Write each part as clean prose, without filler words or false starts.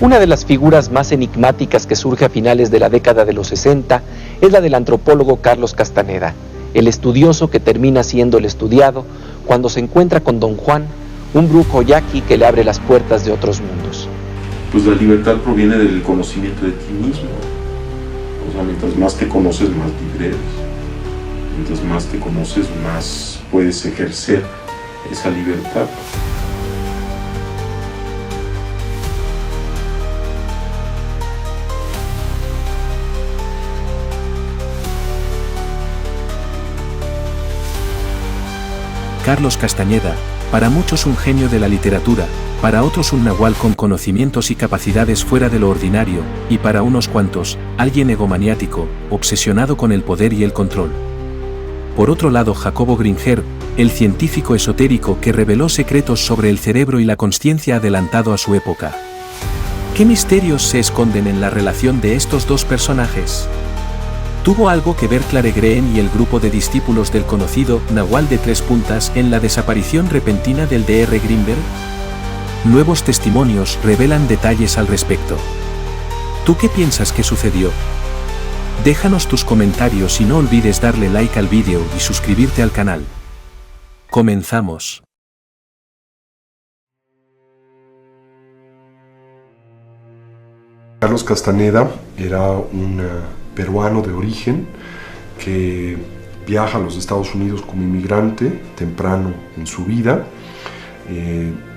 Una de las figuras más enigmáticas que surge a finales de la década de los 60 es la del antropólogo Carlos Castaneda, el estudioso que termina siendo el estudiado cuando se encuentra con Don Juan, un brujo yaqui que le abre las puertas de otros mundos. Pues la libertad proviene del conocimiento de ti mismo. O sea, mientras más te conoces, más libre eres. Mientras más te conoces, más puedes ejercer esa libertad. Carlos Castañeda, para muchos un genio de la literatura, para otros un nahual con conocimientos y capacidades fuera de lo ordinario, y para unos cuantos, alguien egomaniático, obsesionado con el poder y el control. Por otro lado, Jacobo Gringer, el científico esotérico que reveló secretos sobre el cerebro y la consciencia adelantado a su época. ¿Qué misterios se esconden en la relación de estos dos personajes? ¿Tuvo algo que ver Clare-Green y el grupo de discípulos del conocido Nahual de Tres Puntas en la desaparición repentina del Dr. Grimberg? Nuevos testimonios revelan detalles al respecto. ¿Tú qué piensas que sucedió? Déjanos tus comentarios y no olvides darle like al vídeo y suscribirte al canal. Comenzamos. Carlos Castaneda era un peruano de origen que viaja a los Estados Unidos como inmigrante temprano en su vida.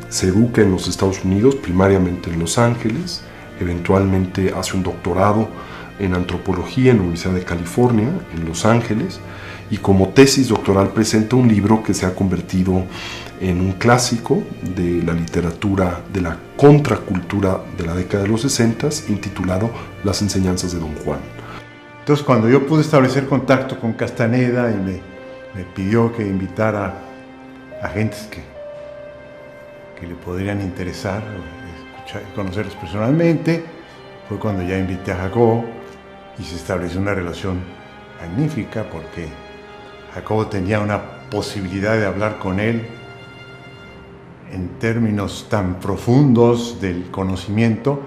Se educa en los Estados Unidos, primariamente en Los Ángeles. Eventualmente hace un doctorado en antropología en la Universidad de California, en Los Ángeles, y como tesis doctoral presenta un libro que se ha convertido en un clásico de la literatura, de la contracultura de la década de los 60, intitulado Las enseñanzas de Don Juan. Entonces, cuando yo pude establecer contacto con Castaneda y me pidió que invitara a gentes que le podrían interesar, escuchar, conocerlos personalmente, fue cuando ya invité a Jacobo y se estableció una relación magnífica porque Jacobo tenía una posibilidad de hablar con él en términos tan profundos del conocimiento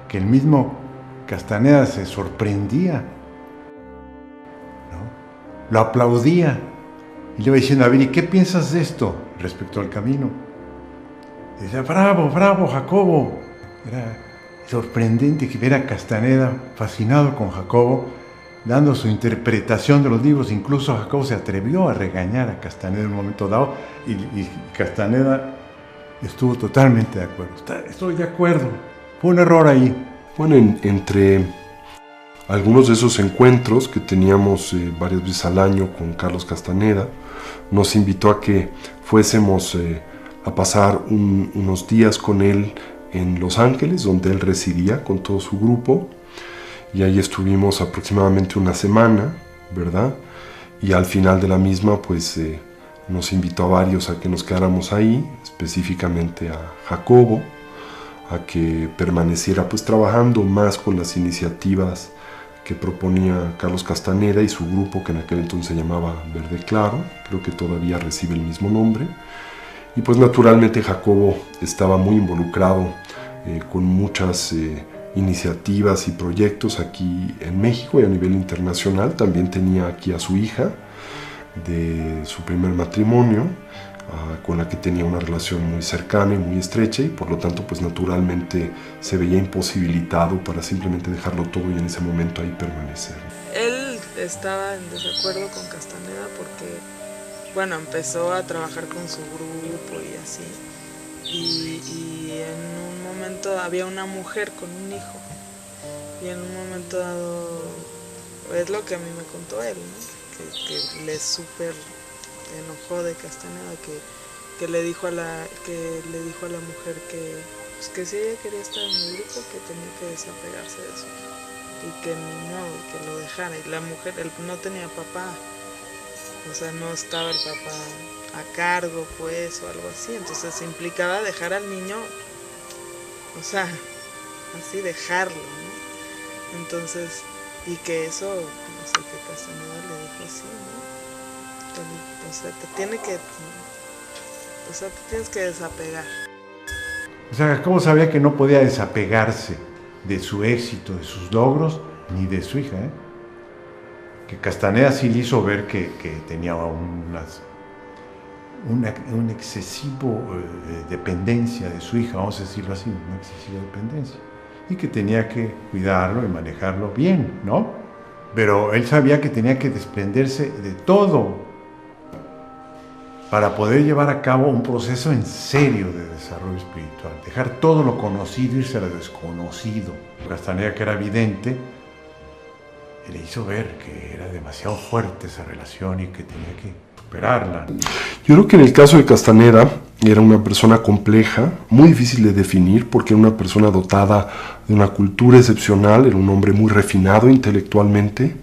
que el mismo Castaneda se sorprendía, lo aplaudía y le iba diciendo: a ver, ¿y qué piensas de esto respecto al camino? Y decía: bravo, bravo, Jacobo. Era sorprendente que viera a Castaneda fascinado con Jacobo, dando su interpretación de los libros. Incluso Jacobo se atrevió a regañar a Castaneda en un momento dado y Castaneda estuvo totalmente de acuerdo. Estoy de acuerdo, fue un error ahí. Bueno, entre algunos de esos encuentros que teníamos varias veces al año con Carlos Castaneda, nos invitó a que fuésemos a pasar unos días con él en Los Ángeles, donde él residía con todo su grupo, y ahí estuvimos aproximadamente una semana, ¿verdad? Y al final de la misma, pues nos invitó a varios a que nos quedáramos ahí, específicamente a Jacobo, a que permaneciera pues trabajando más con las iniciativas que proponía Carlos Castaneda y su grupo, que en aquel entonces se llamaba Verde Claro, creo que todavía recibe el mismo nombre. Y pues naturalmente Jacobo estaba muy involucrado con muchas iniciativas y proyectos aquí en México y a nivel internacional. También tenía aquí a su hija de su primer matrimonio, con la que tenía una relación muy cercana y muy estrecha, y por lo tanto pues naturalmente se veía imposibilitado para simplemente dejarlo todo y en ese momento ahí permanecer. Él estaba en desacuerdo con Castaneda porque, bueno, empezó a trabajar con su grupo y así, y en un momento había una mujer con un hijo, y en un momento dado, es lo que a mí me contó él, ¿no? que le súper enojó de Castaneda, que le dijo a la mujer pues que si ella quería estar en el grupo, que tenía que desapegarse de su hijo, y que no, que lo dejara. Y la mujer, él no tenía papá, o sea, no estaba el papá a cargo, pues, o algo así. Entonces implicaba dejar al niño, o sea, así dejarlo, ¿no? Entonces, y que eso, no sé, que Castaneda le dijo así, ¿no? O sea, te tienes que desapegar. O sea, Jacobo sabía que no podía desapegarse de su éxito, de sus logros, ni de su hija, Que Castaneda sí le hizo ver que tenía una excesiva dependencia de su hija, vamos a decirlo así, una excesiva dependencia, y que tenía que cuidarlo y manejarlo bien, ¿no? Pero él sabía que tenía que desprenderse de todo para poder llevar a cabo un proceso en serio de desarrollo espiritual, dejar todo lo conocido, irse a lo desconocido. Castaneda, que era vidente, le hizo ver que era demasiado fuerte esa relación y que tenía que superarla. Yo creo que en el caso de Castaneda era una persona compleja, muy difícil de definir, porque era una persona dotada de una cultura excepcional, era un hombre muy refinado intelectualmente.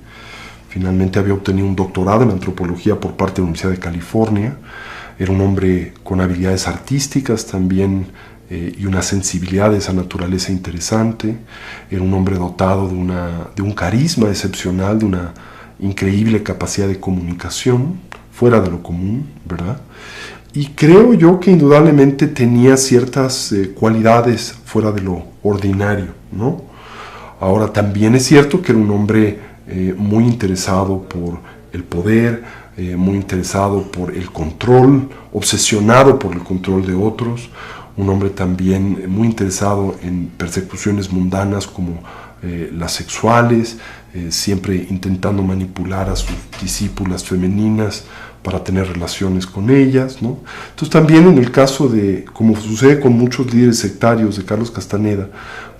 Finalmente había obtenido un doctorado en antropología por parte de la Universidad de California. Era un hombre con habilidades artísticas también y una sensibilidad de esa naturaleza interesante. Era un hombre dotado de un carisma excepcional, de una increíble capacidad de comunicación, fuera de lo común, ¿verdad? Y creo yo que indudablemente tenía ciertas cualidades fuera de lo ordinario, ¿no? Ahora, también es cierto que era un hombre muy interesado por el poder, muy interesado por el control, obsesionado por el control de otros, un hombre también muy interesado en persecuciones mundanas como las sexuales, siempre intentando manipular a sus discípulas femeninas para tener relaciones con ellas, ¿no? Entonces también en el caso de, como sucede con muchos líderes sectarios de Carlos Castaneda,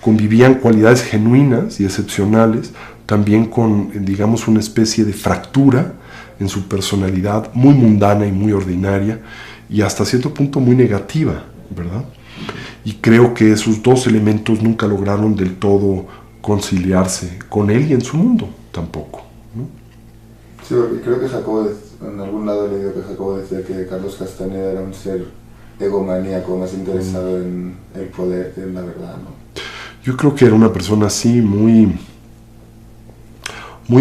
convivían cualidades genuinas y excepcionales, también con, digamos, una especie de fractura en su personalidad, muy mundana y muy ordinaria, y hasta cierto punto muy negativa, ¿verdad? Y creo que esos dos elementos nunca lograron del todo conciliarse con él y en su mundo tampoco, ¿no? Sí, porque creo que Jacobo, en algún lado he leído que Jacobo decía que Carlos Castaneda era un ser egomaníaco, más interesado en el poder que en la verdad, ¿no? Yo creo que era una persona así muy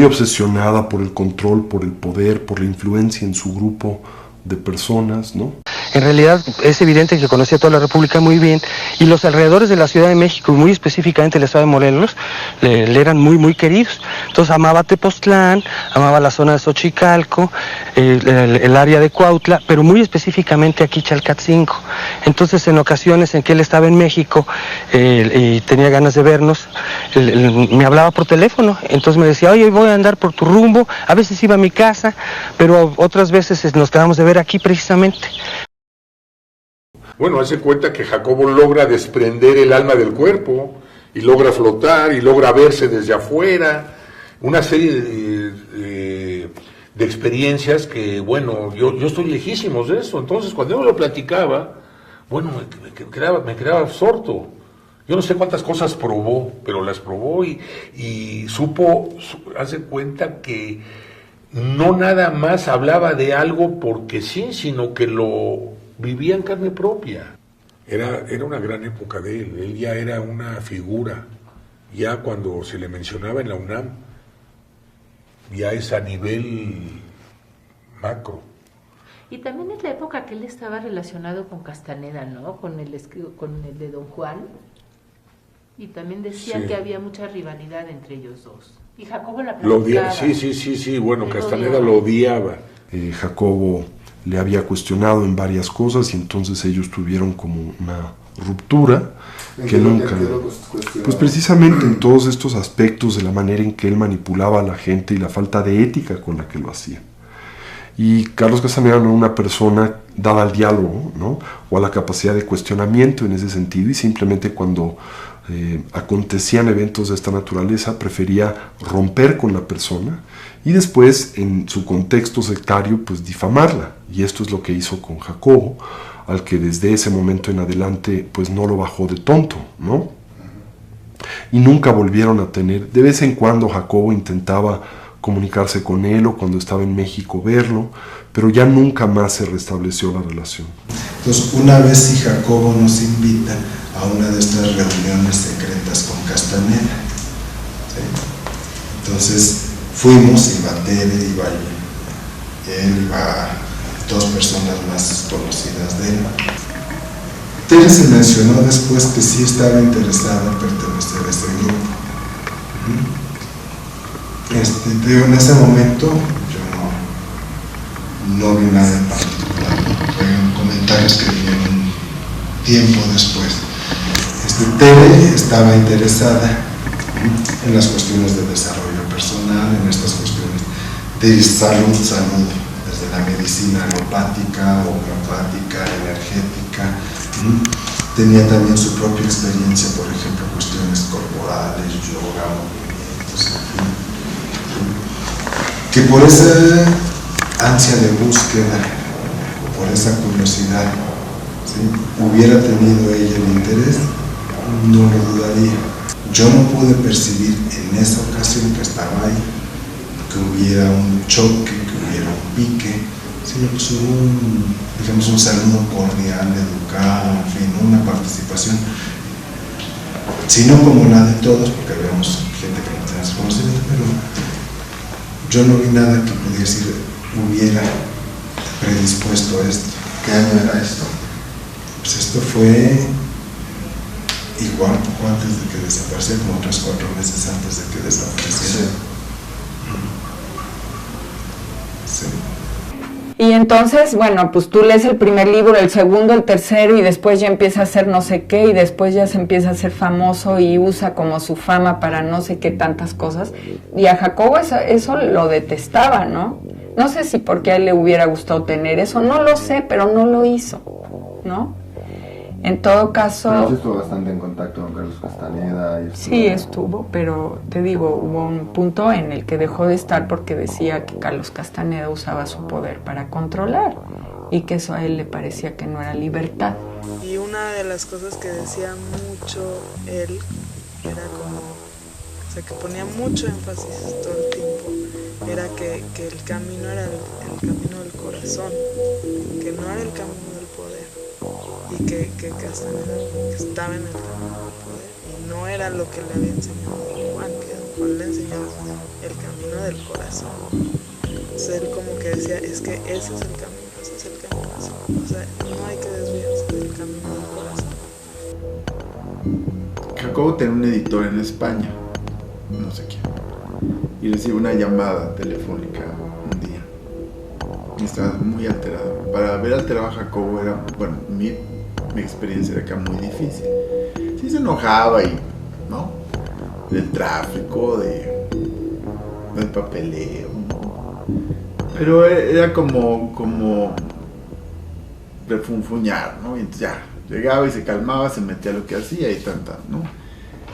obsesionada por el control, por el poder, por la influencia en su grupo de personas, ¿no? En realidad es evidente que conocía toda la República muy bien y los alrededores de la Ciudad de México, muy específicamente el estado de Morelos, le eran muy, muy queridos. Entonces amaba Tepoztlán, amaba la zona de Xochicalco, el área de Cuautla, pero muy específicamente aquí Chalcatzingo. Entonces en ocasiones en que él estaba en México y tenía ganas de vernos, me hablaba por teléfono, entonces me decía, oye, voy a andar por tu rumbo, a veces iba a mi casa, pero otras veces nos quedamos de ver aquí precisamente. Bueno, hace cuenta que Jacobo logra desprender el alma del cuerpo y logra flotar y logra verse desde afuera, una serie de experiencias que, bueno, yo estoy lejísimos de eso. Entonces, cuando yo lo platicaba, bueno, me quedaba absorto. Yo no sé cuántas cosas probó, pero las probó y supo, hace cuenta que no nada más hablaba de algo porque sí, sino que lo vivía en carne propia. Era una gran época de él ya era una figura, ya cuando se le mencionaba en la UNAM, ya es a nivel macro. Y también es la época que él estaba relacionado con Castaneda, ¿no? Con el de Don Juan, y también decía que había mucha rivalidad entre ellos dos. Y Jacobo la platicaba. Sí, bueno, Castaneda lo odiaba. Jacobo le había cuestionado en varias cosas y entonces ellos tuvieron como una ruptura que nunca... Pues precisamente en todos estos aspectos de la manera en que él manipulaba a la gente y la falta de ética con la que lo hacía. Y Carlos Castaneda no era una persona dada al diálogo, ¿no? O a la capacidad de cuestionamiento en ese sentido, y simplemente cuando acontecían eventos de esta naturaleza prefería romper con la persona y después en su contexto sectario pues difamarla, y esto es lo que hizo con Jacobo, al que desde ese momento en adelante pues no lo bajó de tonto, ¿no? Y nunca volvieron a tener, de vez en cuando Jacobo intentaba comunicarse con él o cuando estaba en México verlo, pero ya nunca más se restableció la relación. Entonces, una vez si Jacobo nos invita a una de estas reuniones secretas con Castaneda, ¿sí? Entonces fuimos, iba Tere, iba él, iba dos personas más conocidas de él. Tere se mencionó después que sí estaba interesada en pertenecer a este grupo, Te digo, en ese momento yo no vi nada en particular, fueron comentarios que vinieron tiempo después. Tere estaba interesada en las cuestiones de desarrollo personal, en estas cuestiones de salud, desde la medicina alopática, homeopática, energética. Tenía también su propia experiencia, por ejemplo, cuestiones corporales, yoga, movimientos, que por esa ansia de búsqueda, por esa curiosidad, ¿sí?, hubiera tenido ella el interés, no lo dudaría. Yo no pude percibir en esa ocasión que estaba ahí que hubiera un choque, que hubiera un pique, sino pues hubo un saludo cordial, educado, en fin, una participación, sino como la de todos, porque habíamos gente que no tenía su conocimiento, pero yo no vi nada que pudiera decir hubiera predispuesto a esto. ¿Qué año era esto? Pues esto fue igual poco antes de que desapareciera, como 3 o 4 meses antes de que desapareciera. Sí. Y entonces, bueno, pues tú lees el primer libro, el segundo, el tercero, y después ya empieza a hacer no sé qué, y después ya se empieza a hacer famoso y usa como su fama para no sé qué tantas cosas. Y a Jacobo eso lo detestaba, ¿no? No sé si porque a él le hubiera gustado tener eso, no lo sé, pero no lo hizo, ¿no? En todo caso... Pero estuvo bastante en contacto con Carlos Castaneda. Sí, estuvo, pero te digo, hubo un punto en el que dejó de estar porque decía que Carlos Castaneda usaba su poder para controlar y que eso a él le parecía que no era libertad. Y una de las cosas que decía mucho él era como, o sea, que ponía mucho énfasis todo el tiempo, era que el camino era el camino del corazón, que no era el camino del poder. Y que Castaneda estaba en el camino del poder y no era lo que le había enseñado Don Juan, que Don Juan le enseñó el camino del corazón. Entonces él como que decía, es que ese es el camino, o sea, no hay que desviarse del camino del corazón. Jacobo tenía un editor en España, no sé quién, y recibe una llamada telefónica un día y estaba muy alterado. Para ver alterado a Jacobo era, bueno, mi experiencia era que era muy difícil. Sí se enojaba y, ¿no?, del tráfico, del papeleo, ¿no?, pero era como refunfuñar, ¿no? Y entonces ya, llegaba y se calmaba, se metía a lo que hacía y tanta, ¿no?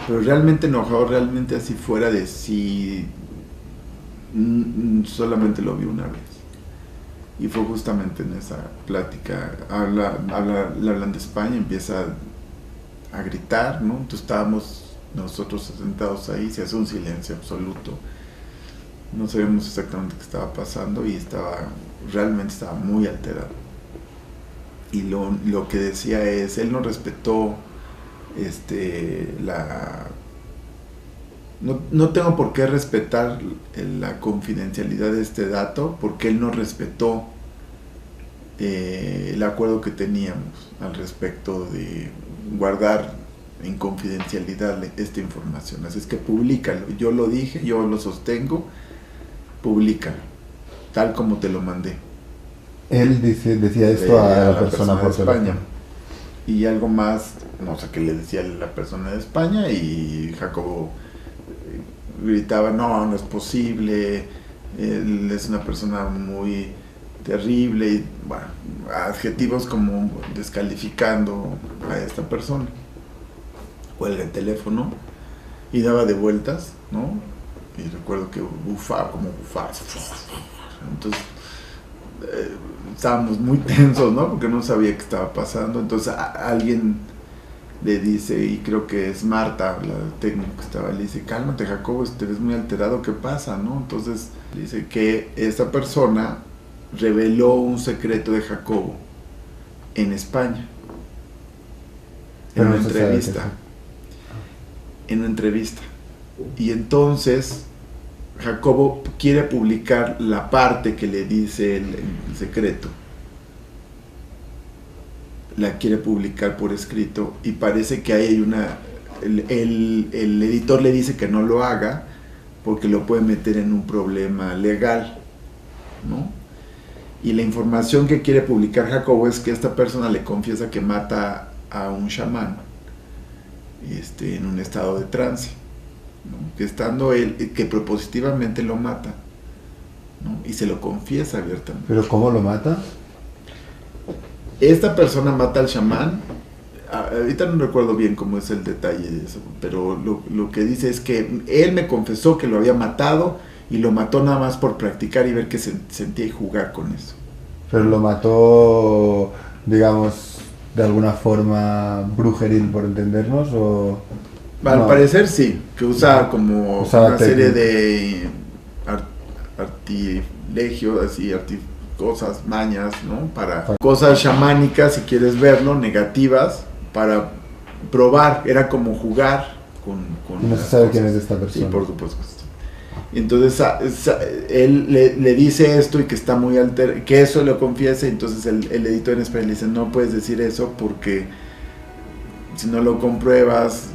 Pero realmente enojado, realmente así fuera de sí, solamente lo vi una vez. Y fue justamente en esa plática, le hablan de España, empieza a gritar, ¿no? Entonces estábamos nosotros sentados ahí, se hace un silencio absoluto. No sabíamos exactamente qué estaba pasando y realmente estaba muy alterado. Y lo que decía es, él no respetó no tengo por qué respetar la confidencialidad de este dato, porque él no respetó el acuerdo que teníamos al respecto de guardar en confidencialidad esta información. Así es que públicalo. Yo lo dije, yo lo sostengo, públicalo, tal como te lo mandé. Él decía esto a la persona de España. Y algo más, no sé qué le decía la persona de España, y Jacobo gritaba, no es posible, él es una persona muy terrible, y bueno, adjetivos como descalificando a esta persona. Cuelga el teléfono y daba de vueltas, ¿no? Y recuerdo que bufaba. Entonces estábamos muy tensos, ¿no? Porque no sabía qué estaba pasando. Entonces alguien le dice, y creo que es Marta, la técnica que estaba, le dice, cálmate Jacobo, te ves muy alterado, ¿qué pasa? ¿No? Entonces le dice que esta persona reveló un secreto de Jacobo en España, en una entrevista. Y entonces Jacobo quiere publicar la parte que le dice el secreto. La quiere publicar por escrito, y parece que ahí hay el editor le dice que no lo haga porque lo puede meter en un problema legal, ¿no? Y la información que quiere publicar Jacobo es que esta persona le confiesa que mata a un chamán en un estado de trance, ¿no? Que estando él, que propositivamente lo mata, ¿no? Y se lo confiesa abiertamente. ¿Pero cómo lo mata? Esta persona mata al chamán. Ahorita no recuerdo bien cómo es el detalle de eso, pero lo que dice es que él me confesó que lo había matado y lo mató nada más por practicar y ver qué se sentía y jugar con eso. Pero lo mató, digamos, de alguna forma brujeril, por entendernos, o... Al parecer sí, que usa como una serie de artilegios, así, cosas, mañas, ¿no? Para cosas chamánicas, si quieres verlo, negativas, para probar, era como jugar con y no se sabe quién es esta persona. Sí, por supuesto. Entonces él le dice esto y que está muy alterado, que eso lo confiesa, y entonces el editor en español le dice, no puedes decir eso porque si no lo compruebas,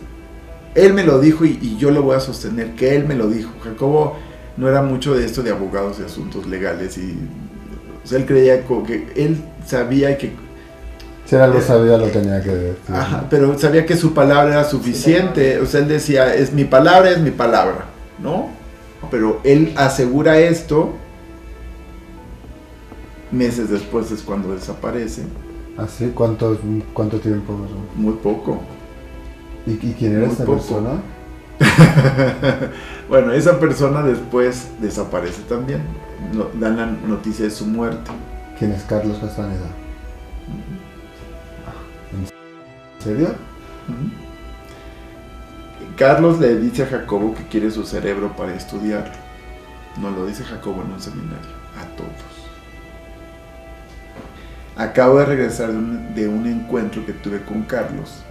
él me lo dijo y yo lo voy a sostener, que él me lo dijo. Jacobo no era mucho de esto de abogados y asuntos legales, y o sea, él creía que él sabía que... Si era algo sabía, lo tenía que decir. Ajá, pero sabía que su palabra era suficiente, o sea, él decía, es mi palabra, ¿no? Pero él asegura esto, meses después es cuando desaparece. ¿Ah, sí? ¿Cuánto tiempo? Muy poco. ¿Y quién era esta persona? Bueno, esa persona después desaparece también. Dan la noticia de su muerte. ¿Quién es Carlos Castaneda? ¿En serio? Carlos le dice a Jacobo que quiere su cerebro para estudiarlo. No lo dice Jacobo en un seminario, a todos. Acabo de regresar de un encuentro que tuve con Carlos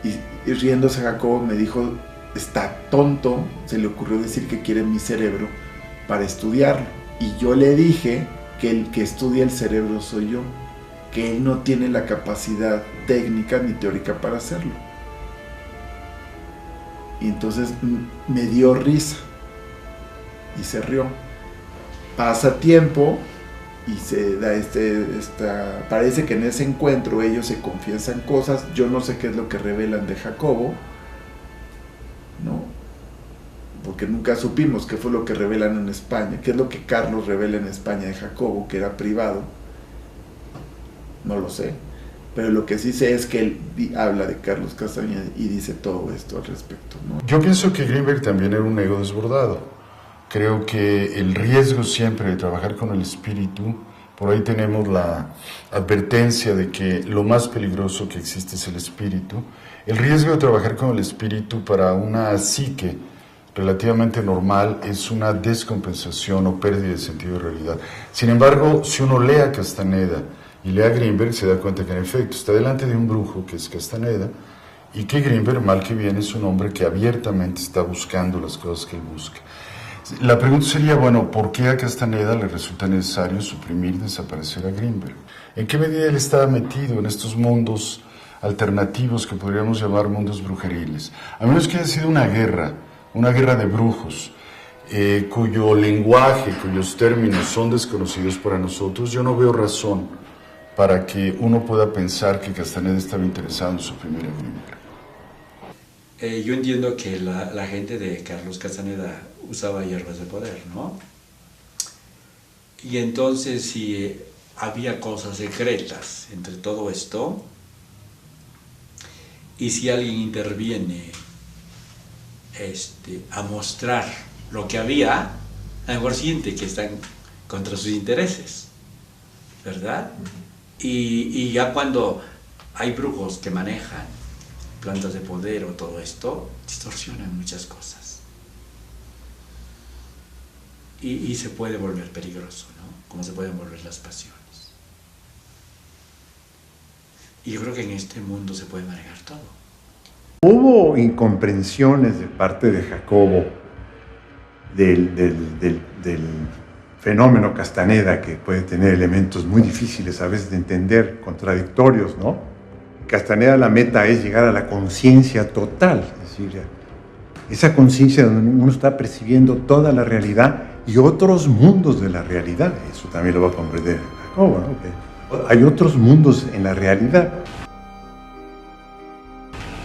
y riéndose Jacobo me dijo, está tonto, se le ocurrió decir que quiere mi cerebro para estudiarlo. Y yo le dije que el que estudia el cerebro soy yo, que él no tiene la capacidad técnica ni teórica para hacerlo. Y entonces me dio risa y se rió. Pasa tiempo y se da parece que en ese encuentro ellos se confiesan cosas. Yo no sé qué es lo que revelan de Jacobo, ¿no? Porque nunca supimos qué fue lo que revelan en España, qué es lo que Carlos revela en España de Jacobo, que era privado. No lo sé. Pero lo que sí sé es que él habla de Carlos Castañeda y dice todo esto al respecto, ¿no? Yo pienso que Greenberg también era un ego desbordado. Creo que el riesgo siempre de trabajar con el espíritu, por ahí tenemos la advertencia de que lo más peligroso que existe es el espíritu. El riesgo de trabajar con el espíritu para una psique relativamente normal es una descompensación o pérdida de sentido de realidad. Sin embargo, si uno lee a Castaneda y lee a Greenberg, se da cuenta que en efecto está delante de un brujo que es Castaneda, y que Greenberg, mal que bien, es un hombre que abiertamente está buscando las cosas que él busca. La pregunta sería, bueno, ¿por qué a Castaneda le resulta necesario suprimir, desaparecer a Greenberg? ¿En qué medida él estaba metido en estos mundos alternativos que podríamos llamar mundos brujeriles? A menos que haya sido una guerra de brujos, cuyo lenguaje, cuyos términos son desconocidos para nosotros, yo no veo razón para que uno pueda pensar que Castaneda estaba interesado en suprimir a Greenberg. Yo entiendo que la gente de Carlos Castaneda usaba hierbas de poder, ¿no? Y entonces si había cosas secretas entre todo esto, y si alguien interviene a mostrar lo que había, a lo mejor siente que están contra sus intereses, ¿verdad? Y ya cuando hay brujos que manejan plantas de poder o todo esto, distorsionan muchas cosas. Y se puede volver peligroso, ¿no? Como se pueden volver las pasiones. Y yo creo que en este mundo se puede manejar todo. Hubo incomprensiones de parte de Jacobo del fenómeno Castaneda, que puede tener elementos muy difíciles a veces de entender, contradictorios, ¿no? Castaneda, la meta es llegar a la conciencia total, es decir, esa conciencia donde uno está percibiendo toda la realidad y otros mundos de la realidad. Eso también lo va a comprender Jacobo, ¿no? Que hay otros mundos en la realidad.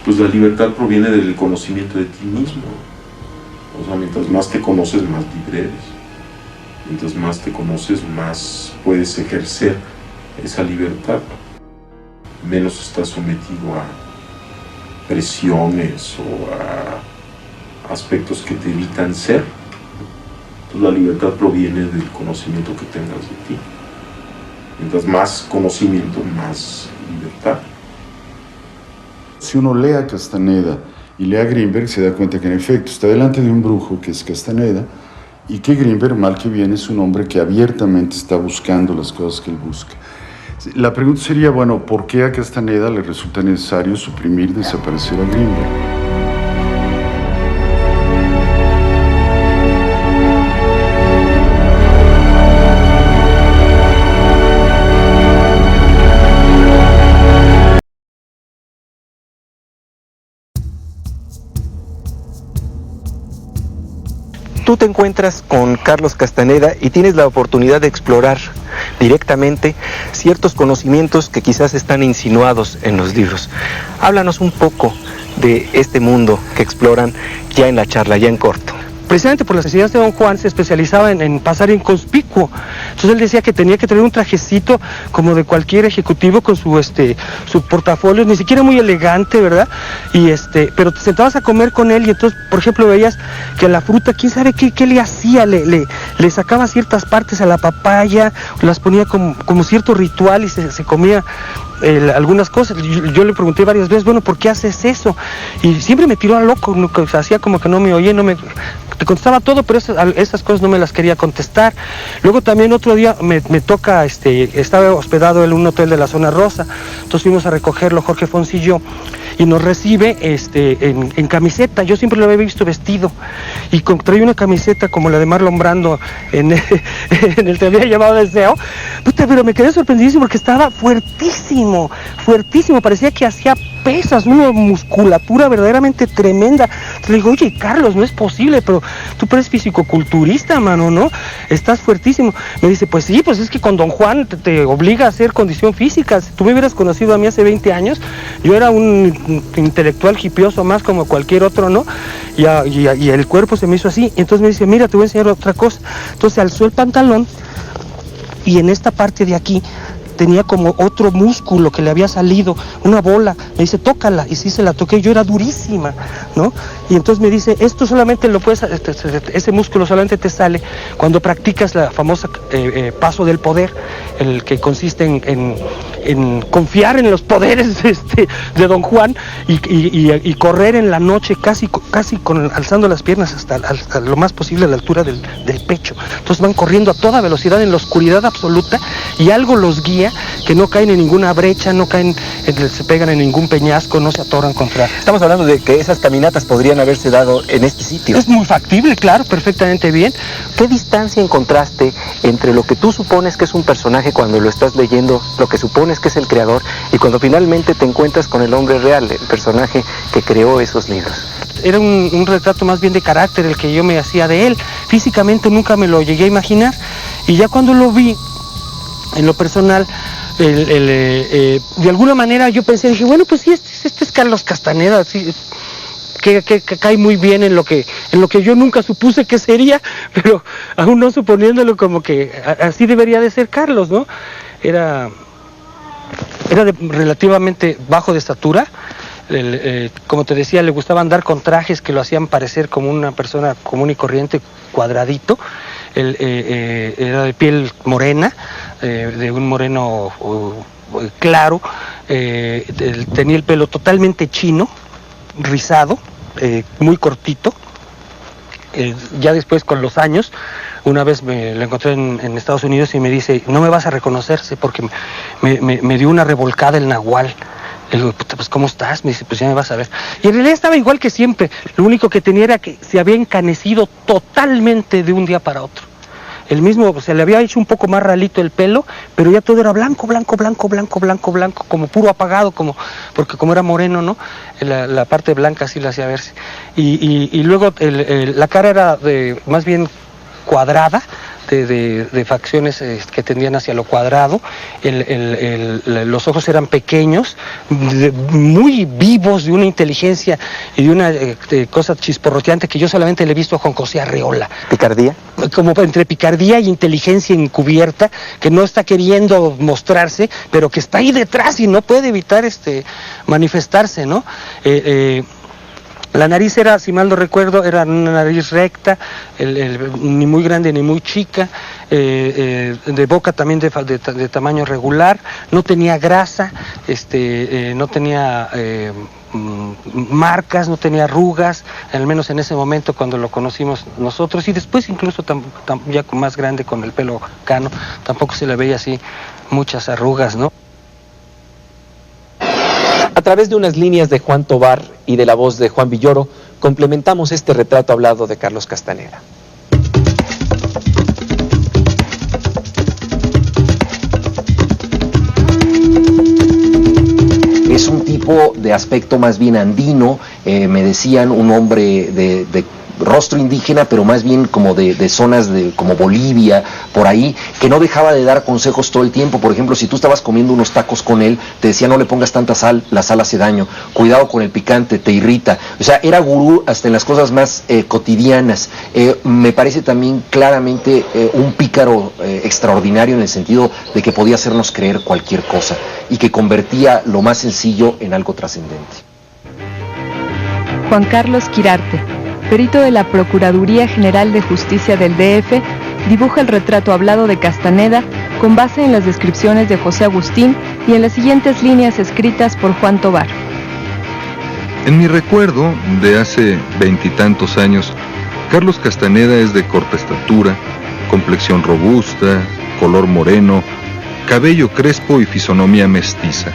Pues la libertad proviene del conocimiento de ti mismo. O sea, mientras más te conoces, más libre eres. Mientras más te conoces, más puedes ejercer esa libertad. Menos estás sometido a presiones o a aspectos que te evitan ser. Entonces la libertad proviene del conocimiento que tengas de ti. Mientras más conocimiento, más libertad. Si uno lee a Castaneda y lee a Grinberg, se da cuenta que en efecto está delante de un brujo que es Castaneda, y que Grinberg, mal que bien, es un hombre que abiertamente está buscando las cosas que él busca. La pregunta sería, bueno, ¿por qué a Castaneda le resulta necesario suprimir, desaparecer a Grinberg? Tú te encuentras con Carlos Castaneda y tienes la oportunidad de explorar directamente ciertos conocimientos que quizás están insinuados en los libros. Háblanos un poco de este mundo que exploran ya en la charla, ya en corto. Precisamente por las necesidades de Don Juan se especializaba en pasar inconspicuo. Entonces él decía que tenía que tener un trajecito como de cualquier ejecutivo con su portafolio, ni siquiera muy elegante, ¿verdad? Pero te sentabas a comer con él y entonces, por ejemplo, veías que a la fruta, quién sabe qué le hacía, le sacaba ciertas partes a la papaya, las ponía como cierto ritual y se comía algunas cosas. Yo le pregunté varias veces, bueno, ¿por qué haces eso? Y siempre me tiró a loco, hacía como que no me oía, te contestaba todo, pero esas cosas no me las quería contestar. Luego también otro día me toca, estaba hospedado en un hotel de la Zona Rosa, entonces fuimos a recogerlo Jorge Fons y yo, y nos recibe en camiseta. Yo siempre lo había visto vestido, y traía una camiseta como la de Marlon Brando en el que había llamado Deseo. Puta, pero me quedé sorprendidísimo porque estaba fuertísimo, parecía que hacía pesas, una musculatura verdaderamente tremenda. Entonces le digo, oye, Carlos, no es posible, pero tú eres fisicoculturista, mano, ¿no? Estás fuertísimo. Me dice, pues sí, pues es que con Don Juan te obliga a hacer condición física. Si tú me hubieras conocido a mí hace 20 años, yo era un intelectual hipioso más como cualquier otro, ¿no? Y el cuerpo se me hizo así. Entonces me dice, mira, te voy a enseñar otra cosa. Entonces alzó el pantalón y en esta parte de aquí tenía como otro músculo que le había salido, una bola. Me dice, tócala, y sí se la toqué, yo era durísima, ¿no? Y entonces me dice, esto solamente lo puedes, ese músculo solamente te sale cuando practicas la famosa paso del poder, el que consiste en confiar en los poderes de Don Juan y correr en la noche casi alzando las piernas hasta lo más posible a la altura del pecho. Entonces van corriendo a toda velocidad en la oscuridad absoluta y algo los guía, que no caen en ninguna brecha, no caen, se pegan en ningún peñasco, no se atoran contra... Estamos hablando de que esas caminatas podrían haberse dado en este sitio. Es muy factible, claro, perfectamente bien. ¿Qué distancia encontraste entre lo que tú supones que es un personaje cuando lo estás leyendo, lo que supones que es el creador, y cuando finalmente te encuentras con el hombre real, el personaje que creó esos libros? Era un retrato más bien de carácter el que yo me hacía de él. Físicamente nunca me lo llegué a imaginar, y ya cuando lo vi en lo personal, de alguna manera yo pensé, dije, bueno, pues sí, este es Carlos Castaneda, sí, que cae muy bien en lo que yo nunca supuse que sería, pero aún no suponiéndolo, como que así debería de ser Carlos, ¿no? Era relativamente bajo de estatura. Como te decía, le gustaba andar con trajes que lo hacían parecer como una persona común y corriente, cuadradito. Era de piel morena, de un moreno claro. Tenía el pelo totalmente chino, rizado, muy cortito. Ya después, con los años, una vez lo encontré en Estados Unidos y me dice, no me vas a reconocerse porque me dio una revolcada el nahual. Le digo, pues ¿cómo estás? Me dice, pues ya me vas a ver. Y en realidad estaba igual que siempre. Lo único que tenía era que se había encanecido totalmente de un día para otro. el mismo, se le había hecho un poco más ralito el pelo, pero ya todo era blanco, blanco, blanco, blanco, blanco, blanco, como puro apagado, porque como era moreno, ¿no? La parte blanca así la hacía verse. Y luego la cara era más bien cuadrada, de facciones que tendían hacia lo cuadrado, los ojos eran pequeños, muy vivos, de una inteligencia y de una cosa chisporroteante que yo solamente le he visto a Juan José Arreola. ¿Picardía? Como entre picardía y inteligencia encubierta, que no está queriendo mostrarse, pero que está ahí detrás y no puede evitar manifestarse, ¿no? La nariz era, si mal no recuerdo, era una nariz recta, ni muy grande ni muy chica, de boca también de tamaño regular, no tenía grasa, no tenía marcas, no tenía arrugas, al menos en ese momento cuando lo conocimos nosotros, y después incluso ya más grande con el pelo cano, tampoco se le veía así muchas arrugas, ¿no? A través de unas líneas de Juan Tovar y de la voz de Juan Villoro, complementamos este retrato hablado de Carlos Castaneda. Es un tipo de aspecto más bien andino, me decían un hombre de rostro indígena, pero más bien como de zonas como Bolivia, por ahí, que no dejaba de dar consejos todo el tiempo. Por ejemplo, si tú estabas comiendo unos tacos con él, te decía: no le pongas tanta sal, la sal hace daño, cuidado con el picante, te irrita. O sea, era gurú hasta en las cosas más cotidianas. Me parece también claramente un pícaro extraordinario, en el sentido de que podía hacernos creer cualquier cosa y que convertía lo más sencillo en algo trascendente. Juan Carlos Quirarte, perito de la Procuraduría General de Justicia del DF, dibuja el retrato hablado de Castaneda con base en las descripciones de José Agustín y en las siguientes líneas escritas por Juan Tovar. En mi recuerdo, de hace 20 y tantos años, Carlos Castaneda es de corta estatura, complexión robusta, color moreno, cabello crespo y fisonomía mestiza.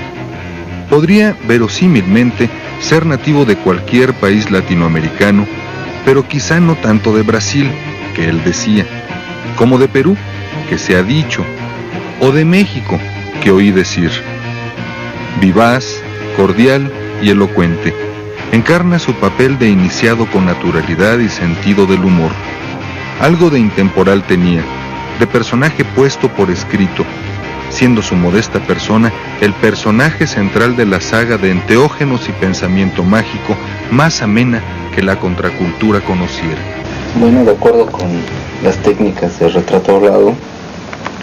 Podría, verosímilmente, ser nativo de cualquier país latinoamericano, pero quizá no tanto de Brasil, que él decía, como de Perú, que se ha dicho, o de México, que oí decir. Vivaz, cordial y elocuente, encarna su papel de iniciado con naturalidad y sentido del humor. Algo de intemporal tenía, de personaje puesto por escrito, siendo su modesta persona el personaje central de la saga de enteógenos y pensamiento mágico más amena que la contracultura conociera. Bueno, de acuerdo con las técnicas de retrato hablado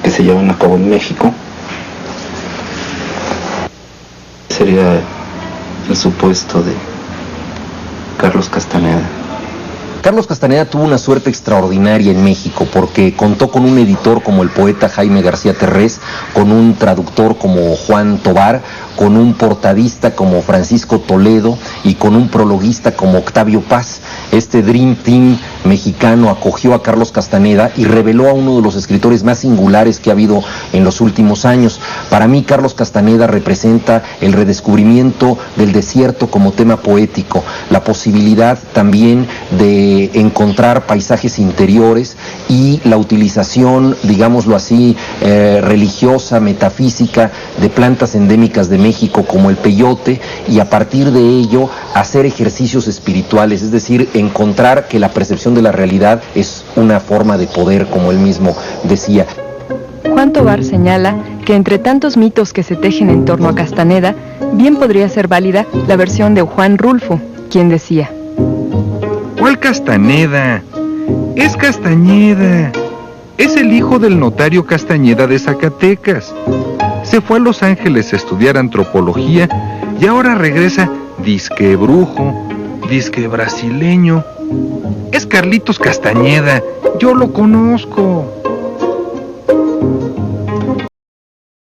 que se llevan a cabo en México, sería el supuesto de Carlos Castaneda. Carlos Castaneda tuvo una suerte extraordinaria en México porque contó con un editor como el poeta Jaime García Terrés, con un traductor como Juan Tovar, con un portadista como Francisco Toledo y con un prologuista como Octavio Paz. Este Dream Team mexicano acogió a Carlos Castaneda y reveló a uno de los escritores más singulares que ha habido en los últimos años. Para mí, Carlos Castaneda representa el redescubrimiento del desierto como tema poético, la posibilidad también de encontrar paisajes interiores y la utilización, digámoslo así, religiosa, metafísica, de plantas endémicas de México como el peyote, y a partir de ello hacer ejercicios espirituales, es decir, encontrar que la percepción de la realidad es una forma de poder, como él mismo decía. Juan Tovar señala que entre tantos mitos que se tejen en torno a Castaneda, bien podría ser válida la versión de Juan Rulfo, quien decía: ¿cuál Castaneda? Es Castañeda. Es el hijo del notario Castañeda de Zacatecas. Se fue a Los Ángeles a estudiar antropología y ahora regresa disque brujo, disque brasileño. Es Carlitos Castañeda, yo lo conozco.